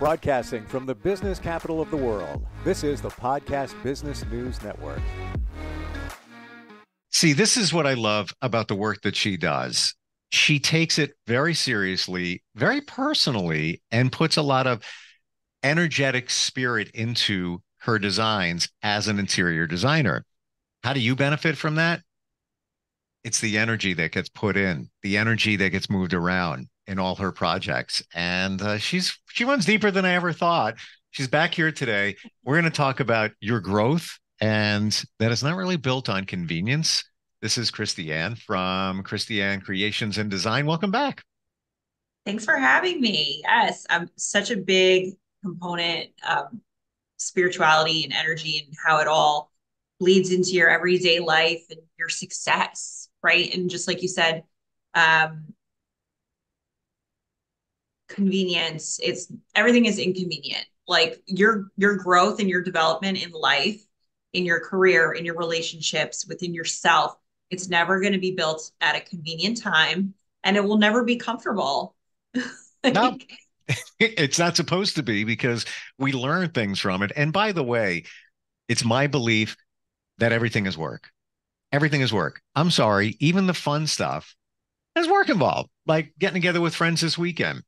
Broadcasting from the business capital of the world, this is the Podcast Business News Network. See, this is what I love about the work that she does. She takes it very seriously, very personally, and puts a lot of energetic spirit into her designs as an interior designer. How do you benefit from that? It's the energy that gets put in, the energy that gets moved around in all her projects. And she runs deeper than I ever thought. She's back here today. We're going to talk about your growth, and that is not really built on convenience. This is Kristiann from Kristiann Creations and Design. Welcome back. Thanks for having me. Yes, I'm such a big component of spirituality and energy and how it all bleeds into your everyday life and your success, right? And just like you said, convenience, it's everything is inconvenient. Like your growth and your development in life, in your career, in your relationships, within yourself, it's never going to be built at a convenient time, and it will never be comfortable. No, it's not supposed to be, because we learn things from it. And by the way, it's my belief that everything is work. Everything is work. I'm sorry, even the fun stuff has work involved, like getting together with friends this weekend.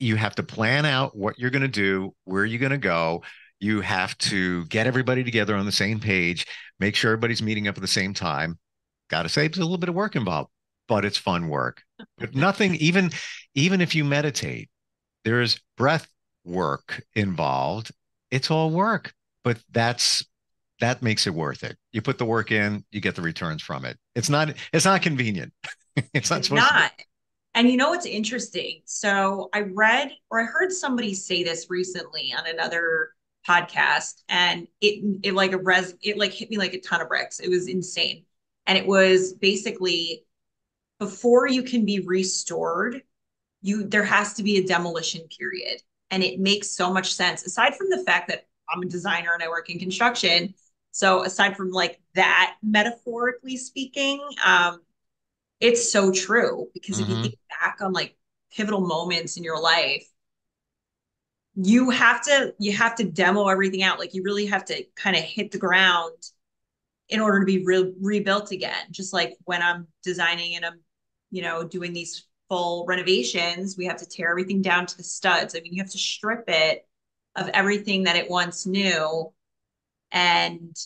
You have to plan out what you're going to do, where you're going to go. You have to get everybody together on the same page, make sure everybody's meeting up at the same time. Got to say, there's a little bit of work involved, but it's fun work. But nothing, even if you meditate, there's breath work involved. It's all work, but that makes it worth it. You put the work in, you get the returns from it. It's not convenient. It's not It's supposed to be. not. And you know what's interesting? So I read or I heard somebody say this recently on another podcast, and it like hit me like a ton of bricks. It was insane. And it was basically, before you can be restored, there has to be a demolition period. And it makes so much sense. Aside from the fact that I'm a designer and I work in construction. So aside from like that, metaphorically speaking, it's so true, because if you Mm-hmm. think back on like pivotal moments in your life, you have to demo everything out. Like you really have to kind of hit the ground in order to be rebuilt again. Just like when I'm designing and I'm, doing these full renovations, we have to tear everything down to the studs. I mean, you have to strip it of everything that it once knew and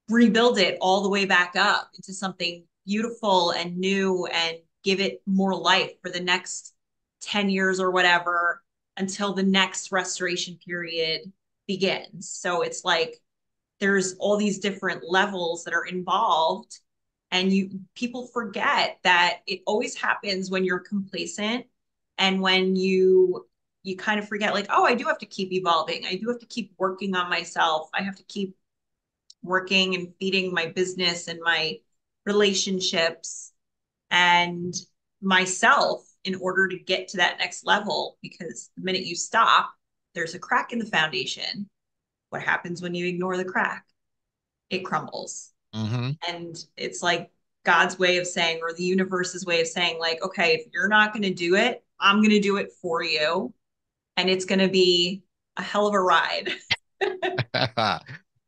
rebuild it all the way back up into something beautiful and new, and give it more life for the next 10 years or whatever, until the next restoration period begins. So it's like there's all these different levels that are involved, and people forget that it always happens when you're complacent, and when you kind of forget, like, oh, I do have to keep evolving, I do have to keep working on myself, I have to keep working and feeding my business and my relationships and myself in order to get to that next level. Because the minute you stop, there's a crack in the foundation. What happens when you ignore the crack? It crumbles. Mm-hmm. And it's like God's way of saying, or the universe's way of saying, like, okay, if you're not going to do it, I'm going to do it for you. And it's going to be a hell of a ride.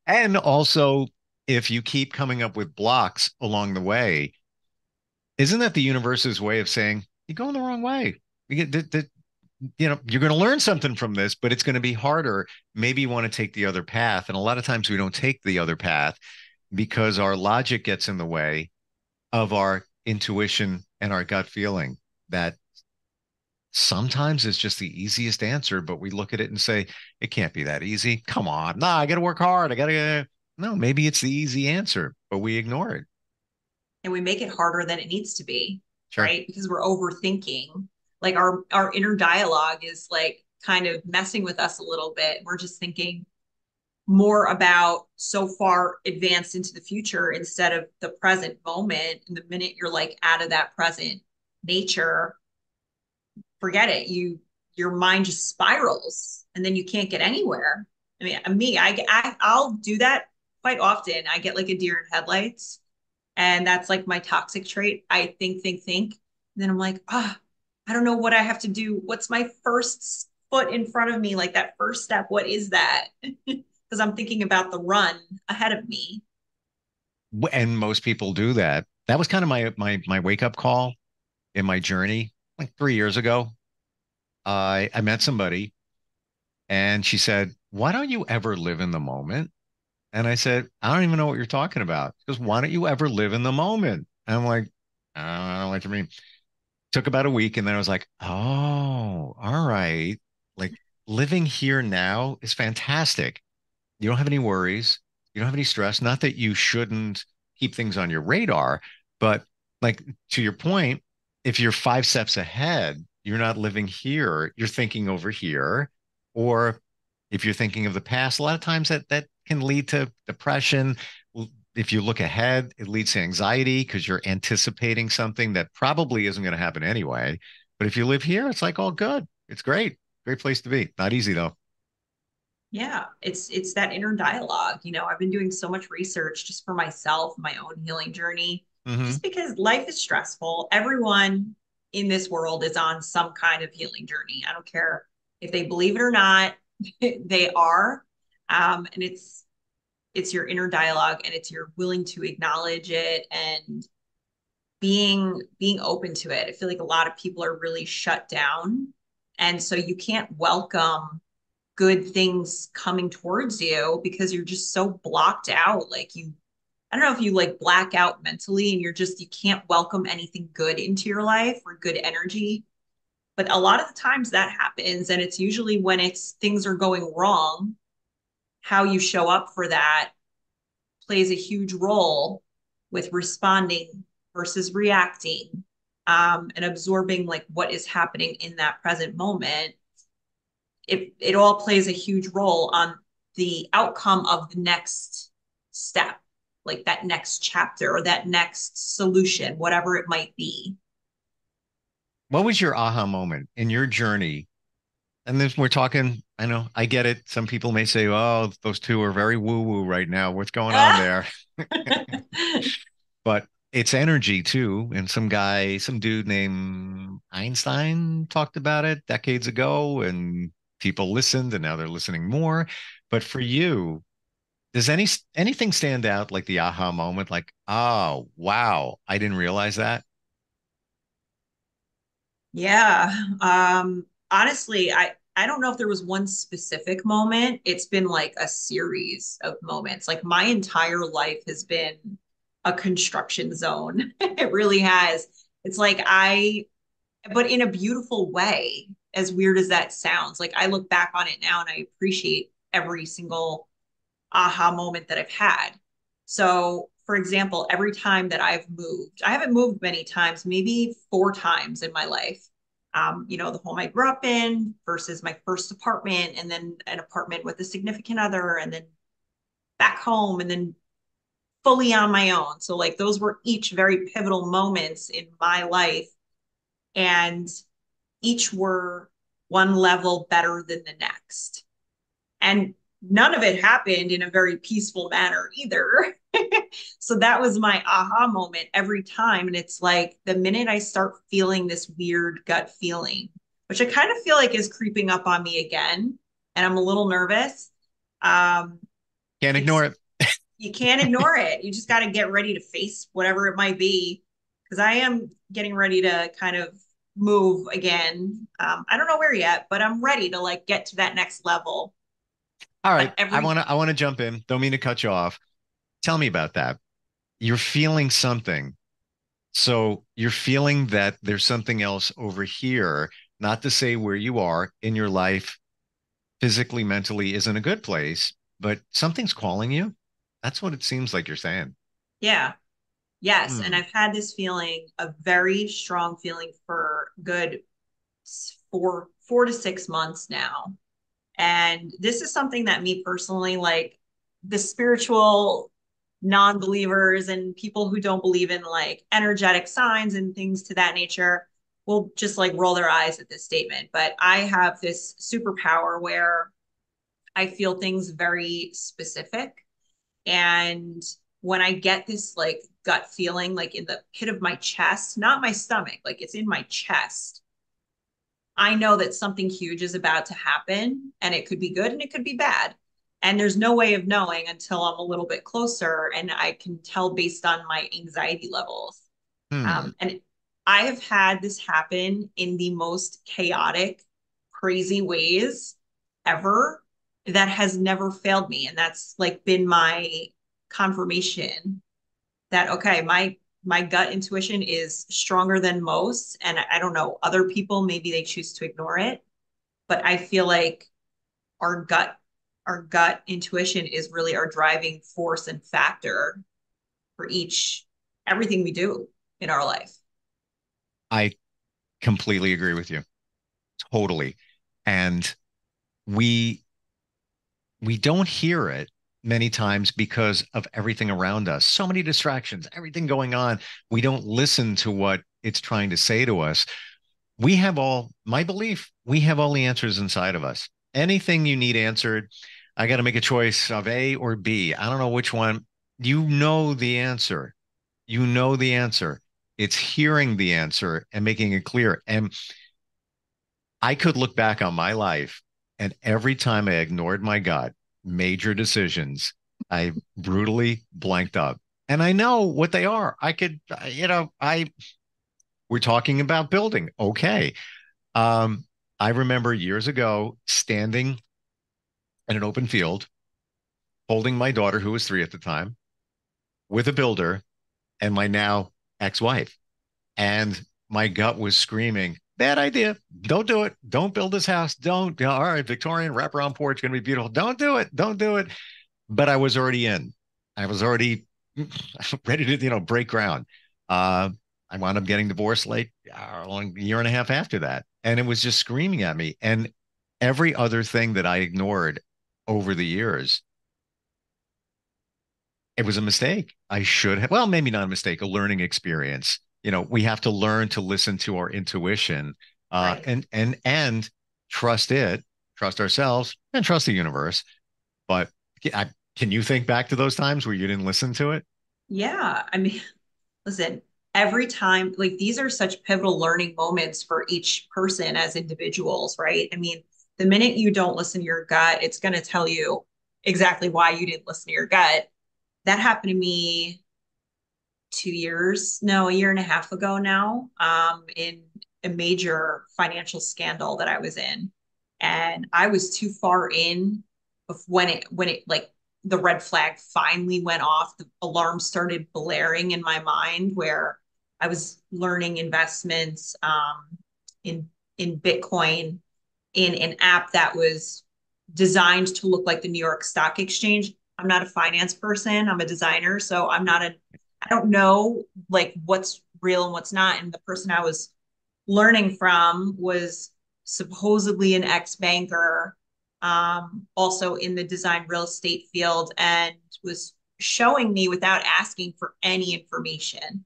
And also, if you keep coming up with blocks along the way, isn't that the universe's way of saying you're going the wrong way? You're going to learn something from this, but it's going to be harder. Maybe you want to take the other path. And a lot of times we don't take the other path because our logic gets in the way of our intuition and our gut feeling. That sometimes it's just the easiest answer, but we look at it and say, it can't be that easy. Come on. No, I got to work hard. No, maybe it's the easy answer, but we ignore it. And we make it harder than it needs to be, Sure. right? Because we're overthinking. Like our inner dialogue is like kind of messing with us a little bit. We're just thinking more about so far advanced into the future instead of the present moment. And the minute you're like out of that present nature, forget it. Your mind just spirals, and then you can't get anywhere. I mean, I'll do that quite often. I get like a deer in headlights, and that's like my toxic trait. I think, and then I'm like, ah, oh, I don't know what I have to do. What's my first foot in front of me? Like that first step, what is that? Because I'm thinking about the run ahead of me. And most people do that. That was kind of my wake up call in my journey like 3 years ago. I met somebody and she said, "Why don't you ever live in the moment?" And I said, "I don't even know what you're talking about." She goes, "Why don't you ever live in the moment?" And I'm like, I don't know what you mean. Took about a week and then I was like, oh, all right. Like living here now is fantastic. You don't have any worries. You don't have any stress. Not that you shouldn't keep things on your radar, but like to your point, if you're 5 steps ahead, you're not living here, you're thinking over here. Or if you're thinking of the past, a lot of times that can lead to depression. If you look ahead, it leads to anxiety because you're anticipating something that probably isn't going to happen anyway. But if you live here, it's like all good. It's great. Great place to be. Not easy though. Yeah, it's that inner dialogue. I've been doing so much research just for myself, my own healing journey, Hmm. just because life is stressful. Everyone in this world is on some kind of healing journey. I don't care if they believe it or not, they are. And it's your inner dialogue and it's you're willing to acknowledge it and being open to it. I feel like a lot of people are really shut down. And so you can't welcome good things coming towards you because you're just so blocked out. Like I don't know if you like black out mentally and you can't welcome anything good into your life or good energy. But a lot of the times that happens. And it's usually when things are going wrong, how you show up for that plays a huge role with responding versus reacting, and absorbing like what is happening in that present moment. It all plays a huge role on the outcome of the next step, like that next chapter or that next solution, whatever it might be. What was your aha moment in your journey? And then we're talking, I know, I get it. Some people may say, oh, those two are very woo woo right now. What's going on there? But it's energy too. And some dude named Einstein talked about it decades ago, and people listened, and now they're listening more. But for you, does anything stand out like the aha moment? Like, oh, wow, I didn't realize that. Yeah. Honestly, I don't know if there was one specific moment. It's been like a series of moments. Like my entire life has been a construction zone. It really has. It's like but in a beautiful way, as weird as that sounds. Like I look back on it now and I appreciate every single aha moment that I've had. So, for example, every time that I've moved, I haven't moved many times, maybe 4 times in my life. The home I grew up in versus my first apartment, and then an apartment with a significant other, and then back home, and then fully on my own. So, like, those were each very pivotal moments in my life. And each were one level better than the next. And none of it happened in a very peaceful manner either. So that was my aha moment every time. And it's like the minute I start feeling this weird gut feeling, which I kind of feel like is creeping up on me again, and I'm a little nervous. Um, Can't ignore it's it. You can't ignore it. You just got to get ready to face whatever it might be. Because I am getting ready to kind of move again. I don't know where yet, but I'm ready to like get to that next level. All right. But every I want to jump in. Don't mean to cut you off. Tell me about that. You're feeling something. So you're feeling that there's something else over here, not to say where you are in your life physically, mentally isn't a good place, but something's calling you. That's what it seems like you're saying. Yeah. Yes. And Hmm. I've had this feeling, a very strong feeling for good 4 to 6 months now. And this is something that me personally, like the spiritual non-believers and people who don't believe in like energetic signs and things to that nature will just like roll their eyes at this statement. But I have this superpower where I feel things very specific. And when I get this like gut feeling, like in the pit of my chest, not my stomach, like it's in my chest, I know that something huge is about to happen, and it could be good and it could be bad. And there's no way of knowing until I'm a little bit closer and I can tell based on my anxiety levels. Hmm. And I have had this happen in the most chaotic, crazy ways ever that has never failed me. And that's like been my confirmation that, okay, my gut intuition is stronger than most. And I don't know, other people, maybe they choose to ignore it, but I feel like our gut, our gut intuition is really our driving force and factor for everything we do in our life. I completely agree with you. Totally. And we we don't hear it many times because of everything around us. So many distractions, everything going on. We don't listen to what it's trying to say to us. We have all, my belief, we have all the answers inside of us. Anything you need answered, I got to make a choice of A or B. I don't know which one. You know the answer. You know the answer. It's hearing the answer and making it clear. And I could look back on my life, and every time I ignored my gut, major decisions, I brutally blanked up. And I know what they are. I could, we're talking about building. Okay. Um, I remember years ago standing in an open field, holding my daughter, who was 3 at the time, with a builder and my now ex-wife. And my gut was screaming, bad idea. Don't do it. Don't build this house. Don't. All right, Victorian wraparound porch, going to be beautiful. Don't do it. Don't do it. But I was already in. I was already ready to, break ground. I wound up getting divorced late, a year and a half after that. And it was just screaming at me. And every other thing that I ignored over the years, it was a mistake. I should have, well, maybe not a mistake, a learning experience. We have to learn to listen to our intuition, Right. and trust it, trust ourselves, and trust the universe. But can you think back to those times where you didn't listen to it? Yeah. I mean, listen, every time, like these are such pivotal learning moments for each person as individuals, right? I mean, the minute you don't listen to your gut, it's going to tell you exactly why you didn't listen to your gut. That happened to me 2 years, no, a year and a half ago now, in a major financial scandal that I was in. And I was too far in of when it like the red flag finally went off, the alarm started blaring in my mind where I was learning investments in in Bitcoin in an app that was designed to look like the New York Stock Exchange. I'm not a finance person, I'm a designer, so I don't know like what's real and what's not. And the person I was learning from was supposedly an ex-banker, also in the design real estate field, and was showing me without asking for any information.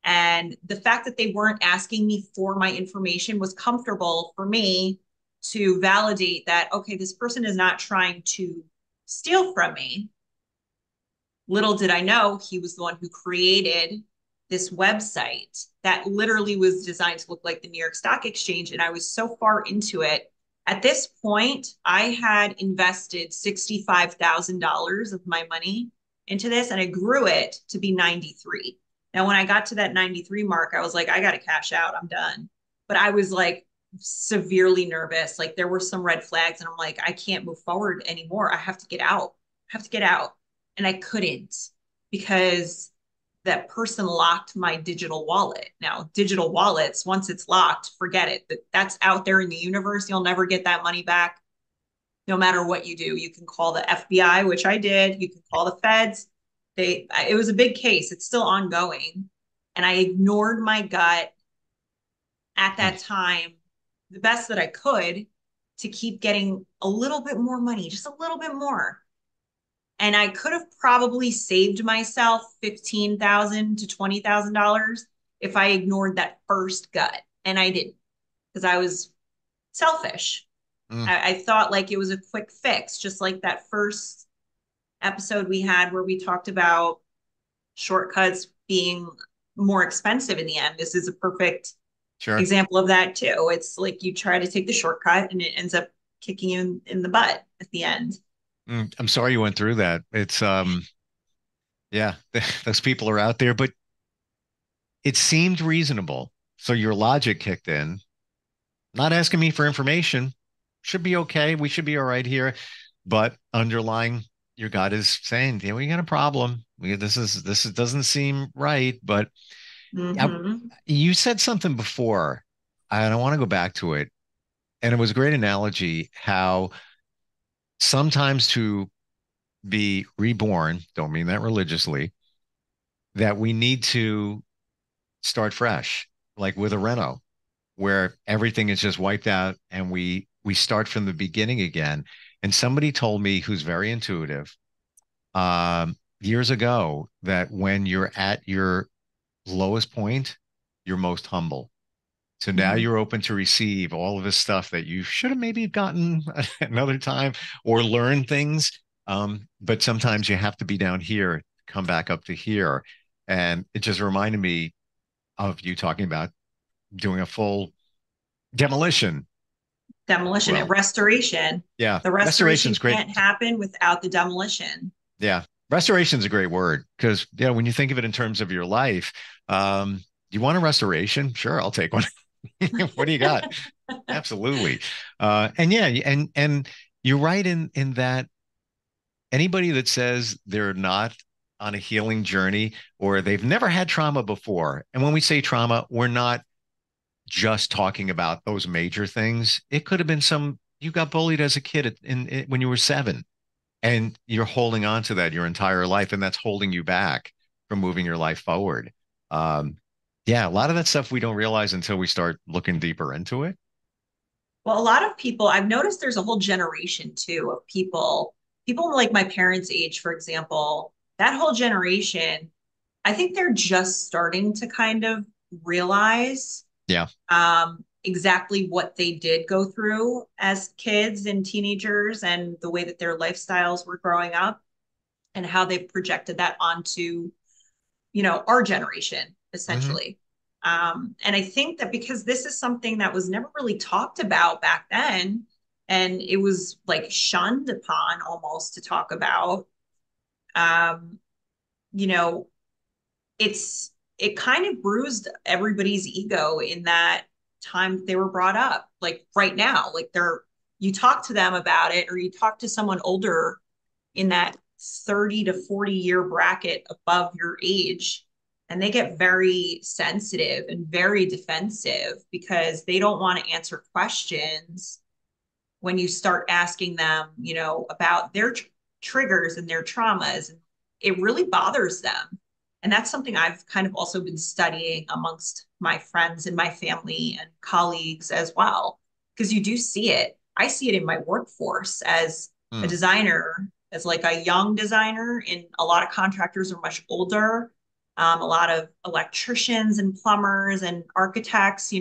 And the fact that they weren't asking me for my information was comfortable for me to validate that, okay, this person is not trying to steal from me. Little did I know he was the one who created this website that literally was designed to look like the New York Stock Exchange. And I was so far into it. At this point, I had invested $65,000 of my money into this and I grew it to be 93. Now, when I got to that 93 mark, I was like, I got to cash out. I'm done. But I was like severely nervous. Like there were some red flags and I'm like, I can't move forward anymore. I have to get out. I have to get out. And I couldn't because that person locked my digital wallet. Now, digital wallets, once it's locked, forget it. That's out there in the universe. You'll never get that money back, no matter what you do. You can call the FBI, which I did. You can call the feds. It was a big case. It's still ongoing. And I ignored my gut at Hmm. that time the best that I could to keep getting a little bit more money, just a little bit more. And I could have probably saved myself $15,000 to $20,000 if I ignored that first gut. And I didn't because I was selfish. Mm. I thought like it was a quick fix, just like that first episode we had where we talked about shortcuts being more expensive in the end. This is a perfect Sure. example of that too. It's like you try to take the shortcut and it ends up kicking you in the butt at the end. I'm sorry you went through that. It's yeah, those people are out there, but it seemed reasonable. So your logic kicked in. Not asking me for information. Should be okay. We should be all right here. But underlying your gut is saying, yeah, we got a problem. This doesn't seem right. But I, Mm-hmm. you said something before, and I want to go back to it. And it was a great analogy how sometimes to be reborn, don't mean that religiously, that we need to start fresh, like with a reno, where everything is just wiped out and we start from the beginning again. And somebody told me who's very intuitive years ago that when you're at your lowest point, you're most humble. So now Mm-hmm. you're open to receive all of this stuff that you should have maybe gotten another time or learn things. But sometimes you have to be down here, come back up to here. And it just reminded me of you talking about doing a full demolition. Demolition and Well, restoration. yeah, The restoration restoration's great. can't happen without the demolition. Yeah, restoration's a great word because yeah, when you think of it in terms of your life, you want a restoration? Sure, I'll take one. What do you got? Absolutely. And yeah, and you're right in that anybody that says they're not on a healing journey or they've never had trauma before, and when we say trauma, we're not just talking about those major things. It could have been some you got bullied as a kid when you were 7 and you're holding on to that your entire life and that's holding you back from moving your life forward. Um, yeah, a lot of that stuff we don't realize until we start looking deeper into it. Well, a lot of people, I've noticed there's a whole generation too of people like my parents' age, for example, that whole generation, I think they're just starting to kind of realize Yeah. exactly what they did go through as kids and teenagers and the way that their lifestyles were growing up and how they projected that onto, our generation, Hmm. essentially. And I think that because this is something that was never really talked about back then, and it was like shunned upon almost to talk about, um, you know, it kind of bruised everybody's ego in that time they were brought up. Like right now, like you talk to them about it, or you talk to someone older in that 30 to 40-year bracket above your age, and they get very sensitive and very defensive because they don't want to answer questions when you start asking them, about their triggers and their traumas. It really bothers them. And that's something I've kind of also been studying amongst my friends and my family and colleagues as well, because you do see it. I see it in my workforce as a Hmm. designer, as like a young designer, and a lot of contractors are much older. A lot of electricians and plumbers and architects,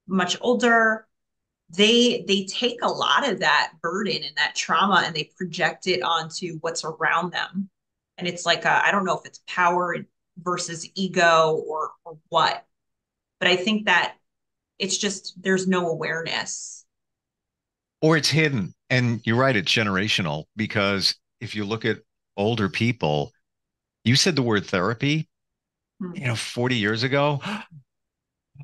much older. They take a lot of that burden and that trauma and they project it onto what's around them. And it's like I don't know if it's power versus ego or what, but I think that it's just there's no awareness. Or it's hidden. And you're right, it's generational because if you look at older people, you said the word therapy, Hmm. 40 years ago.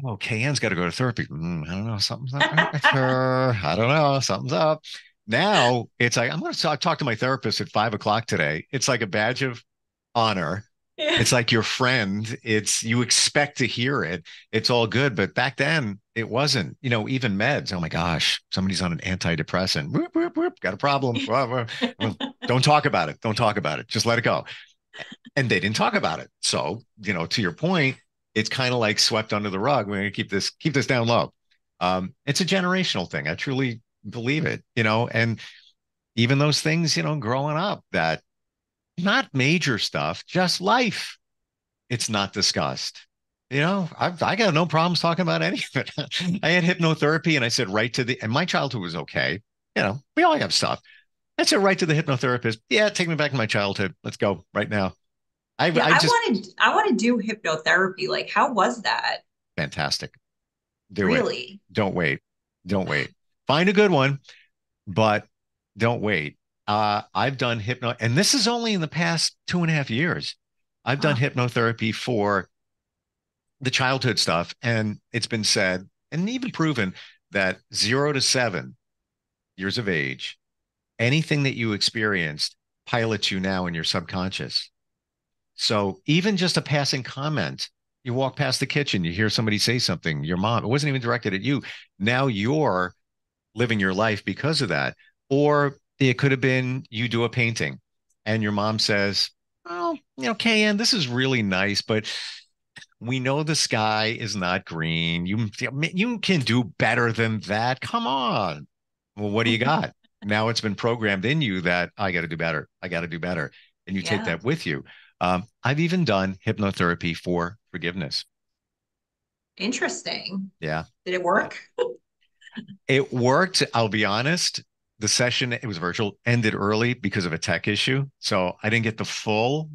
Oh, Kayann's got to go to therapy. I don't know. Something's up with her. I don't know. Something's up. Now it's like, I'm going to talk to my therapist at 5 o'clock today. It's like a badge of honor. Yeah. It's like your friend. It's you expect to hear it. It's all good. But back then it wasn't, even meds. Oh my gosh, somebody's on an antidepressant. Whoop, whoop, whoop, got a problem. Well, don't talk about it. Don't talk about it. Just let it go. And they didn't talk about it. So, to your point, it's kind of like swept under the rug. We're going to keep this down low. It's a generational thing. I truly believe it, and even those things, growing up that not major stuff, just life. It's not discussed. I got no problems talking about any of it. I had hypnotherapy and I said right to and my childhood was okay. We all have stuff. I said right to the hypnotherapist. Yeah, take me back to my childhood. Let's go right now. I Yeah, I just I want to do hypnotherapy. Like, how was that? fantastic. Do it. Really? Don't wait. Don't wait. Find a good one, but don't wait. I've done hypno, and this is only in the past 2.5 years. I've done Huh. hypnotherapy for the childhood stuff, and it's been said and even proven that 0 to 7 years of age, anything that you experienced pilots you now in your subconscious. So even just a passing comment, you walk past the kitchen, you hear somebody say something, your mom, it wasn't even directed at you. Now you're living your life because of that. Or it could have been you do a painting and your mom says, "Oh, Kayan, this is really nice, but we know the sky is not green. You can do better than that. Come on." Well, what do you got? Now it's been programmed in you that I got to do better. I got to do better. And you take Yeah. that with you. I've even done hypnotherapy for forgiveness. Interesting. Yeah. Did it Yeah. work? It worked. I'll be honest. The session, it was virtual, ended early because of a tech issue. So I didn't get the full,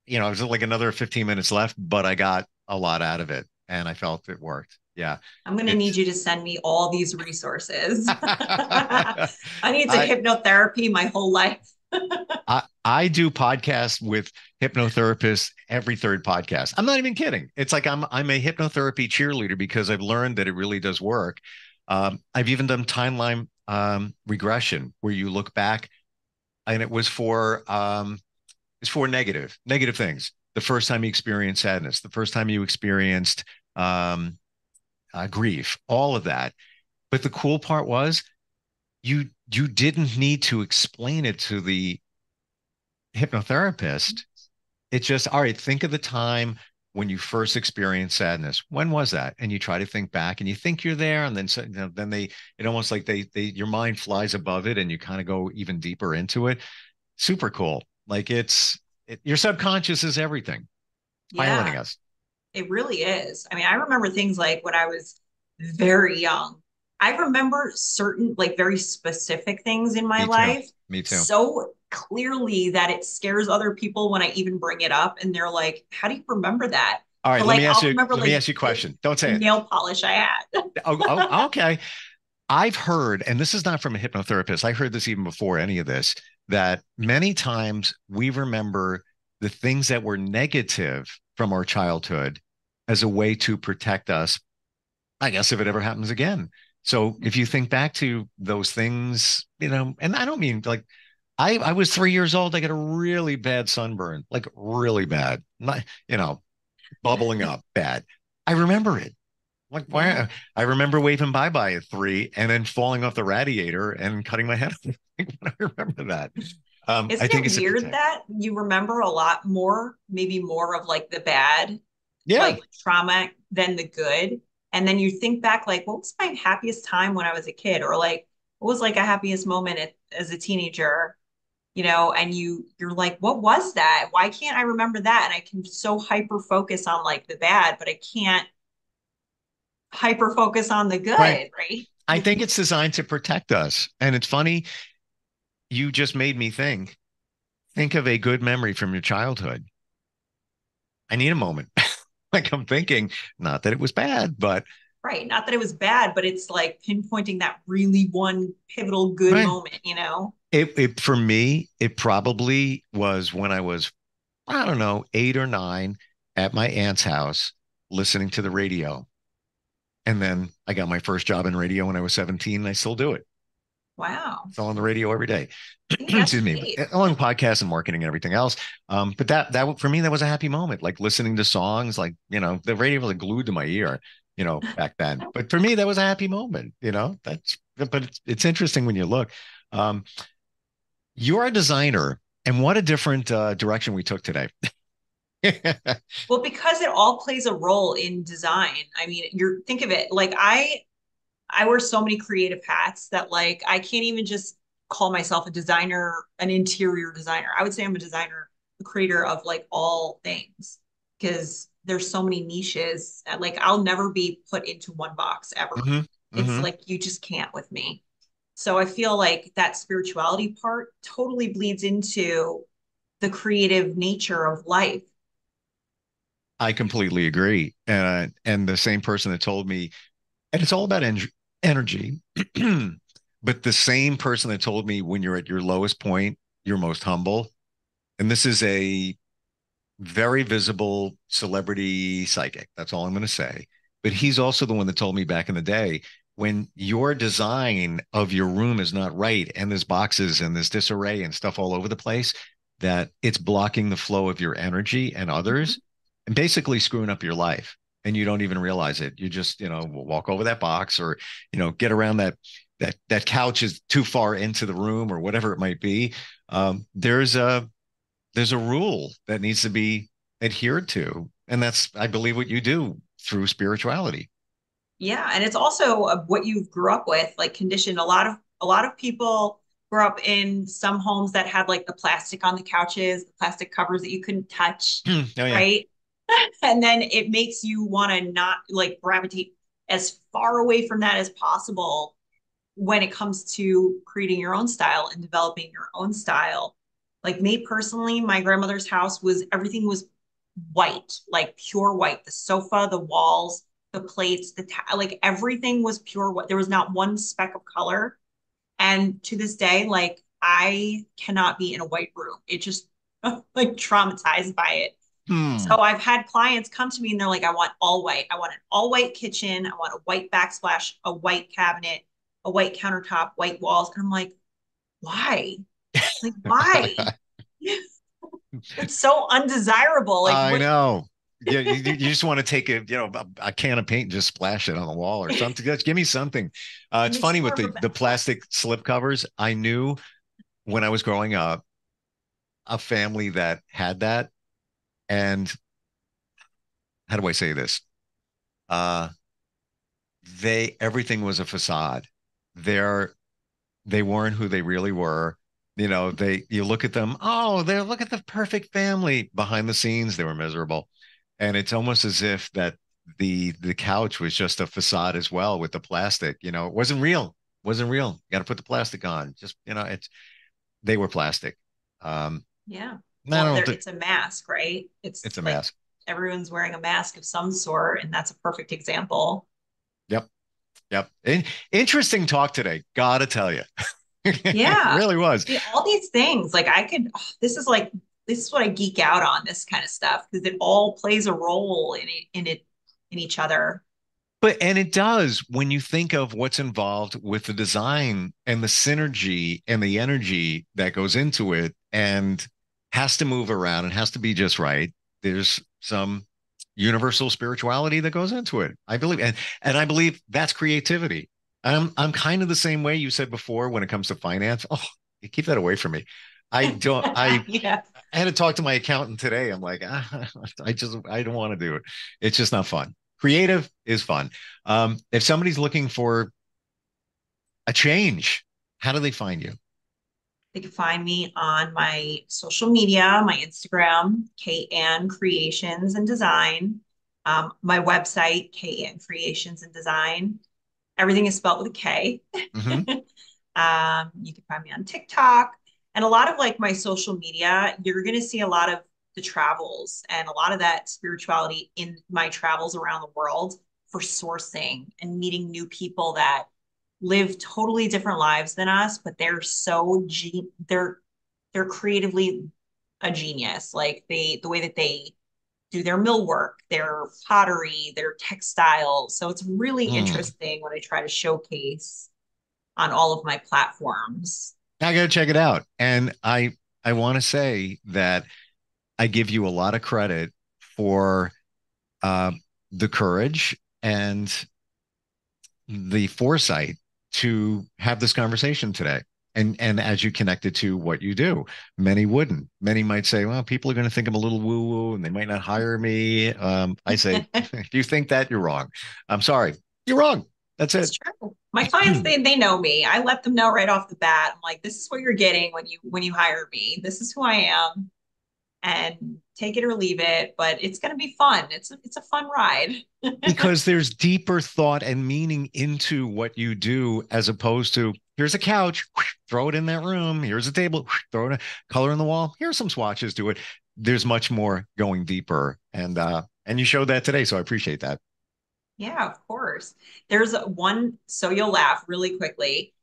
it was like another 15 minutes left, but I got a lot out of it and I felt it worked. Yeah. I'm going to need It's, you to send me all these resources. I need to I, hypnotherapy my whole life. I do podcasts with hypnotherapists every third podcast. I'm not even kidding. It's like I'm a hypnotherapy cheerleader because I've learned that it really does work. I've even done timeline regression where you look back, and it's for negative things. The first time you experienced sadness, the first time you experienced um, grief, all of that. But the cool part was you didn't need to explain it to the hypnotherapist. It's just, all right, think of the time when you first experienced sadness. When was that? And you try to think back and you think you're there. And then, then it almost like your mind flies above it and you kind of go even deeper into it. Super cool. Like your subconscious is everything, Yeah, piloting us. it really is. I mean, I remember things like when I was very young. I remember certain, like very specific things in my Me too. life Me too. so clearly that it scares other people when I even bring it up. And they're like, how do you remember that? All right. But Let like, me ask I'll you, remember let me like ask you a question. Don't the say it. nail polish I had. Okay. I've heard, and this is not from a hypnotherapist, I heard this even before any of this, that many times we remember the things that were negative from our childhood as a way to protect us, I guess, if it ever happens again. So if you think back to those things, and I don't mean like I was 3 years old, I got a really bad sunburn, like really bad, not, bubbling up bad. I remember it. Like, Yeah. why? I remember waving bye bye at 3 and then falling off the radiator and cutting my head off. I remember that. I Isn't think it it's a weird protect. that you remember a lot more, maybe more of like the bad, Yeah. like trauma than the good? And then you think back, like, what was my happiest time when I was a kid? Or like, what was like a happiest moment as a teenager? And you're like, what was that? Why can't I remember that? And I can so hyper focus on like the bad, but I can't hyper focus on the Right. good, right? I think it's designed to protect us. And it's funny, you just made me think of a good memory from your childhood. I need a moment. Like I'm thinking, not that it was bad, but Right. Not that it was bad, but it's like pinpointing that really one pivotal good right. moment. It for me, it probably was when I was, I don't know, 8 or 9 at my aunt's house listening to the radio. And then I got my first job in radio when I was 17, and I still do it. Wow. It's all on the radio every day. See, that's Excuse me, great. along podcasts and marketing and everything else. But that for me, that was a happy moment. Like listening to songs, like the radio was like glued to my ear, back then. But for me, that was a happy moment. But it's interesting when you look. Um, you're a designer, and what a different direction we took today. Well, because it all plays a role in design. I mean, think of it like I wear so many creative hats that like I can't even just call myself a designer, an interior designer. I would say I'm a designer, a creator of like all things because there's so many niches. Like I'll never be put into one box ever. hmm It's hmm like you just can't with me. So I feel like that spirituality part totally bleeds into the creative nature of life. I completely agree. And the same person that told me And it's all about energy. But the same person that told me when you're at your lowest point, you're most humble. And this is a very visible celebrity psychic. That's all I'm going to say. But he's also the one that told me back in the day, when your design of your room is not right and there's boxes and there's disarray and stuff all over the place, that it's blocking the flow of your energy and Mm-hmm. others and basically screwing up your life. And you don't even realize it. You just, walk over that box or, get around that couch is too far into the room or whatever it might be. There's a rule that needs to be adhered to. And that's, I believe, what you do through spirituality. Yeah, and it's also what you grew up with, like conditioned. A lot of people grew up in some homes that had like the plastic on the couches, the plastic covers that you couldn't touch, Oh, yeah. right? And then it makes you want to not like gravitate as far away from that as possible when it comes to creating your own style and developing your own style. Like me personally, my grandmother's house was everything was white, like pure white. The sofa, the walls, the plates, like everything was pure white. There was not one speck of color. And to this day, like I cannot be in a white room. It just like traumatized by it. Hmm. So I've had clients come to me and they're like, I want all white. I want an all white kitchen. I want a white backsplash, a white cabinet, a white countertop, white walls. And I'm like, why? Like, why? It's so undesirable. Like, I what? know. Yeah, you just want to take a can of paint and just splash it on the wall or something. Just give me something. It It's makes funny you with more of a the mess. plastic slip covers. I knew when I was growing up a family that had that, and how do I say this? Uh, they everything was a facade. They're they weren't who they really were. You look at them, oh, they look at the perfect family. Behind the scenes, they were miserable. And it's almost as if that the couch was just a facade as well with the plastic. It wasn't real. Wasn't real. You got to put the plastic on. Just, it's they were plastic. Yeah. I Well, don't think it's a mask, right? It's it's a like mess. everyone's wearing a mask of some sort, and that's a perfect example. Yep. Yep. Interesting talk today. Gotta tell you. It Yeah. really was. See, all these things, like this is what I geek out on, this kind of stuff, because it all plays a role in each other. And it does when you think of what's involved with the design and the synergy and the energy that goes into it and has to move around and has to be just right. There's some universal spirituality that goes into it. I believe, and I believe that's creativity. I'm kind of the same way you said before when it comes to finance. Oh, you keep that away from me. I don't Yeah. I had to talk to my accountant today. I'm like, I don't want to do it. It's just not fun. Creative is fun. If somebody's looking for a change, how do they find you? They can find me on my social media, my Instagram, KN Creations and Design, my website, KN Creations and Design. Everything is spelled with a K. Hmm. You can find me on TikTok and a lot of like my social media. You're going to see a lot of the travels and a lot of that spirituality in my travels around the world for sourcing and meeting new people that live totally different lives than us, but they're creatively a genius. Like the way that they do their millwork, their pottery, their textiles. So it's really Hmm. interesting when I try to showcase on all of my platforms. I got to check it out. And I want to say that I give you a lot of credit for uh, the courage and the foresight to have this conversation today. And as you connect it to what you do, many wouldn't. Many might say, well, people are going to think I'm a little woo woo and they might not hire me. I say, if you think that, you're wrong. I'm sorry. You're wrong. That's it. It's true. My clients, they know me. I let them know right off the bat. I'm like, this is what you're getting when you hire me. This is who I am, and take it or leave it. But it's going to be fun. It's a fun ride. Because there's deeper thought and meaning into what you do as opposed to here's a couch, throw it in that room. Here's a table, throw it, color in the wall. Here's some swatches, do it. There's much more going deeper. And you showed that today. So I appreciate that. Yeah, of course. There's one, so you'll laugh really quickly.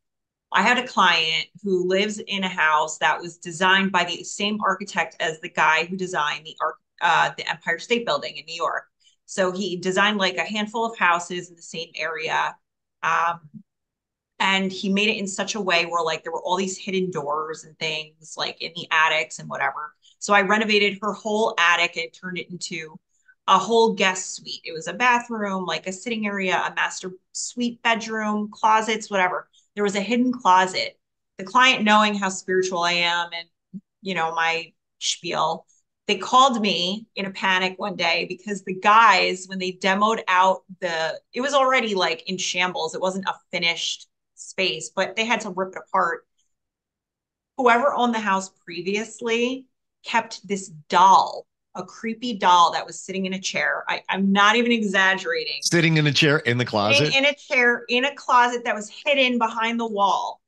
I had a client who lives in a house that was designed by the same architect as the guy who designed the Empire State Building in New York. So he designed like a handful of houses in the same area. Um, and he made it in such a way where like there were all these hidden doors and things like in the attics and whatever. So I renovated her whole attic and turned it into a whole guest suite. It was a bathroom, like a sitting area, a master suite bedroom, closets, whatever. There was a hidden closet. The client, knowing how spiritual I am and, my spiel, they called me in a panic one day because the guys, when they demoed out it was already like in shambles. It wasn't a finished space, but they had to rip it apart. Whoever owned the house previously kept this doll, a creepy doll that was sitting in a chair. I'm not even exaggerating. Sitting in a chair in the closet? In a chair in a closet that was hidden behind the wall.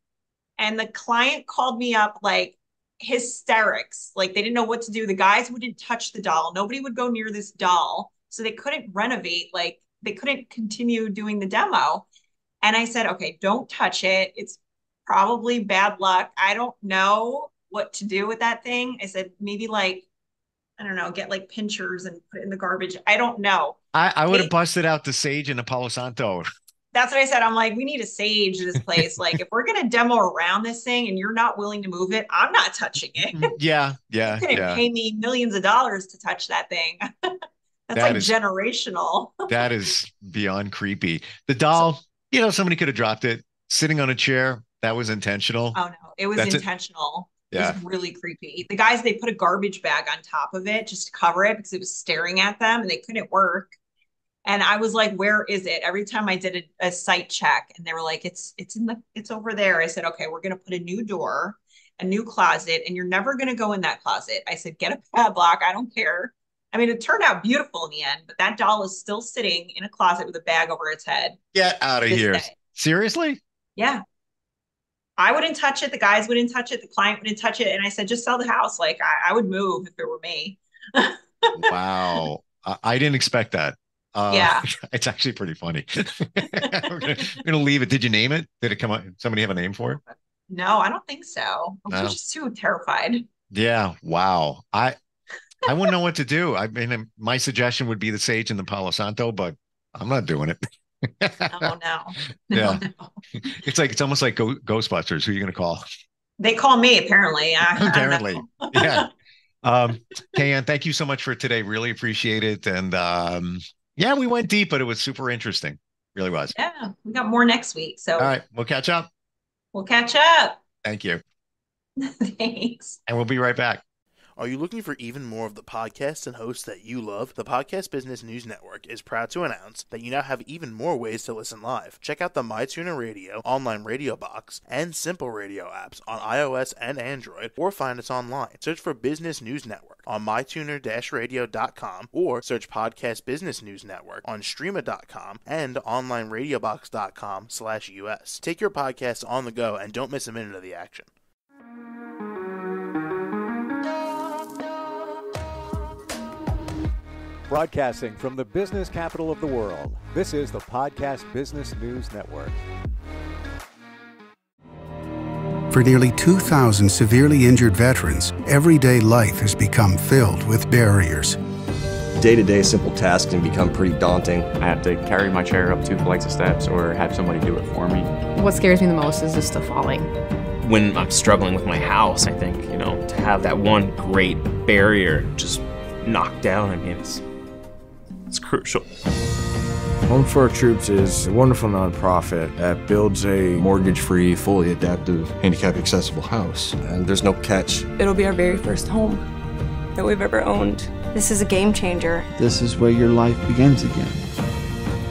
And the client called me up like hysterics. Like they didn't know what to do. The guys wouldn't touch the doll. Nobody would go near this doll. So they couldn't renovate. Like they couldn't continue doing the demo. And I said, okay, don't touch it. It's probably bad luck. I don't know what to do with that thing. I said, maybe like, I don't know, get like pinchers and put it in the garbage. I don't know. I would have busted out the sage and the Palo Santo. That's what I said. I'm like, we need a sage this place. Like, if we're going to demo around this thing and you're not willing to move it, I'm not touching it. Yeah. You couldn't pay me millions of dollars to touch that thing. That's generational. That is beyond creepy. The doll, somebody could have dropped it sitting on a chair. That was intentional. Oh, no, it was intentional. It was really creepy. The guys, they put a garbage bag on top of it just to cover it because it was staring at them and they couldn't work. And I was like, where is it? Every time I did a site check and they were like, it's over there. I said, okay, we're going to put a new door, a new closet, and you're never going to go in that closet. I said, get a padlock. I don't care. I mean, it turned out beautiful in the end, but that doll is still sitting in a closet with a bag over its head. Get out of here. Day. Seriously? Yeah. I wouldn't touch it. The guys wouldn't touch it. The client wouldn't touch it. And I said, just sell the house. Like I would move if it were me. Wow. I didn't expect that. Yeah. It's actually pretty funny. We're gonna leave it. Did you name it? Did it come up? Somebody have a name for it? No, I don't think so. I was just too terrified. Yeah. Wow. I wouldn't know what to do. I mean, my suggestion would be the sage and the Palo Santo, but I'm not doing it. No. Yeah. It's almost like Ghostbusters. Who are you going to call? They call me, apparently. Apparently. Yeah. Kayann, thank you so much for today. Really appreciate it. And yeah, we went deep, but it was super interesting. Really was. Yeah. We got more next week. So all right. We'll catch up. Thank you. Thanks. And we'll be right back. Are you looking for even more of the podcasts and hosts that you love? The Podcast Business News Network is proud to announce that you now have even more ways to listen live. Check out the MyTuner Radio, online radio box, and Simple Radio apps on iOS and Android, or find us online. Search for Business News Network on mytuner-radio.com, or search Podcast Business News Network on streama.com and onlineradiobox.com/US. Take your podcast on the go and don't miss a minute of the action. Broadcasting from the business capital of the world, this is the Podcast Business News Network. For nearly 2,000 severely injured veterans, everyday life has become filled with barriers. Day-to-day simple tasks can become pretty daunting. I have to carry my chair up 2 flights of steps or have somebody do it for me. What scares me the most is just the falling. When I'm struggling with my house, I think, to have that one great barrier just knocked down, I mean, it's crucial. Home for Our Troops is a wonderful nonprofit that builds a mortgage-free, fully adaptive, handicap-accessible house. And there's no catch. It'll be our very first home that we've ever owned. This is a game changer. This is where your life begins again.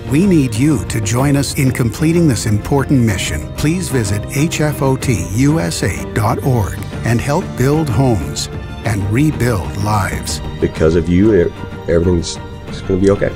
We need you to join us in completing this important mission. Please visit hfotusa.org and help build homes and rebuild lives. Because of you, everything's going to be okay.